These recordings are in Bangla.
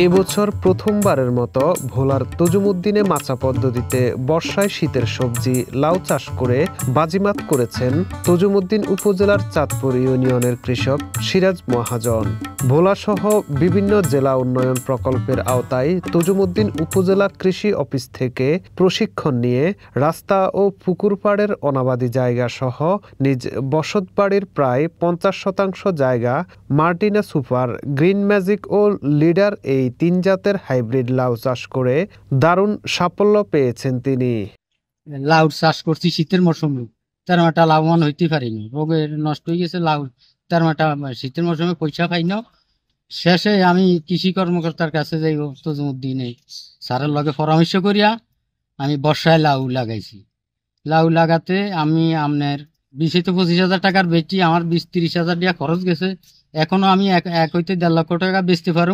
এবছর প্রথমবারের মতো ভোলার তজুমুদ্দিনে মাচা পদ্ধতিতে বর্ষায় শীতের সবজি লাউ চাষ করে বাজিমাত করেছেন তজুমুদ্দিন উপজেলার চাঁদপুর ইউনিয়নের কৃষক সিরাজ মহাজন। ভোলাসহ বিভিন্ন জেলা উন্নয়ন প্রকল্পের আওতায় তজুমুদ্দিন উপজেলা কৃষি অফিস থেকে প্রশিক্ষণ নিয়ে রাস্তা ও পুকুর পাড়ের অনাবাদি জায়গা সহ নিজ বসতবাড়ির প্রায় 50% জায়গা মার্টিনা সুপার, গ্রিন ম্যাজিক ও লিডার এই তিন জাতের হাইব্রিড লাউ চাষ করে দারুণ সাফল্য পেয়েছেন তিনি। লাউ চাষ করছি শীতের মৌসুমে, তেমন একটা লাভবান হইতে পারিনি, রোগে নষ্ট হয়ে গেছে লাউ। তেমন একটা শীতের মৌসুমে পয়সা পাই না। শেষে আমি কৃষি কর্মকর্তার কাছে যাই তজুমুদ্দিনে স্যারের লগে পরামর্শ করিয়া আমি বর্ষায় লাউ লাগাইছি। লাউ লাগাতে আমি আপনার 20-25 হাজার টাকার বেচি, আমার 20-30 হাজার টাকা খরচ গেছে। এখনো আমি 1-1.5 লক্ষ টাকা বেচতে পারো।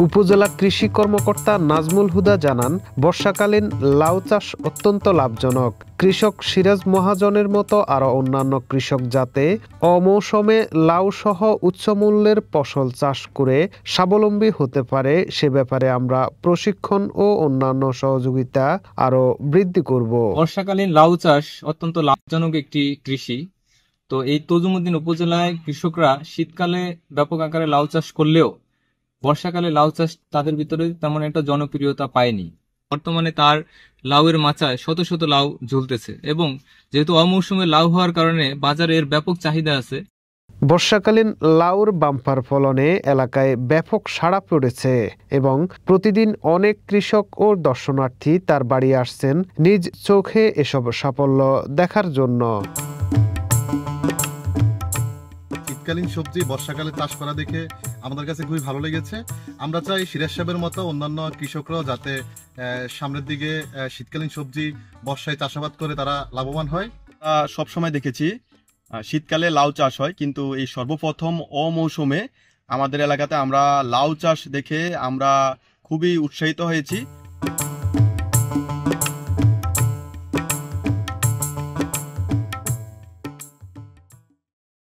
উপজেলা কৃষি কর্মকর্তা নাজমুল হুদা জানান, বর্ষাকালীন লাউ চাষ অত্যন্ত লাভজনক। কৃষক সিরাজ মহাজনের মতো আরো অন্যান্য কৃষক যাতে অমৌসুমে লাউ সহ উচ্চ মূল্যের ফসল চাষ করে স্বাবলম্বী হতে পারে সে ব্যাপারে আমরা প্রশিক্ষণ ও অন্যান্য সহযোগিতা আরো বৃদ্ধি করব। বর্ষাকালীন লাউ চাষ অত্যন্ত লাভজনক একটি কৃষি। তো এই তজুমুদ্দিন উপজেলায় কৃষকরা শীতকালে ব্যাপক আকারে লাউ চাষ করলেও বর্ষাকালে লাউ চাষ তাদের ভিতরে তেমন একটা জনপ্রিয়তা পায়নি। বর্তমানে তার লাউয়ের মাচায় শত শত লাউ ঝুলতেছে এবং যেহেতু অমৌসুমে লাউ হওয়ার কারণে বাজারে এর ব্যাপক চাহিদা আছে। বর্ষাকালীন লাউর বাম্পার ফলনে এলাকায় ব্যাপক সাড়া পড়েছে এবং প্রতিদিন অনেক কৃষক ও দর্শনার্থী তার বাড়ি আসছেন নিজ চোখে এসব সাফল্য দেখার জন্য। শীতকালীন সবজি বর্ষাকালে চাষ করা দেখে আমাদের কাছে খুবই ভালো লেগেছে। আমরা চাই সিরাজ সাহেবের মতো অন্যান্য কৃষকরাও যাতে সামনের দিকে শীতকালীন সবজি বর্ষায় চাষাবাদ করে তারা লাভবান হয়। সবসময় দেখেছি শীতকালে লাউ চাষ হয়, কিন্তু এই সর্বপ্রথম অমৌসুমে আমাদের এলাকাতে আমরা লাউ চাষ দেখে আমরা খুবই উৎসাহিত হয়েছি।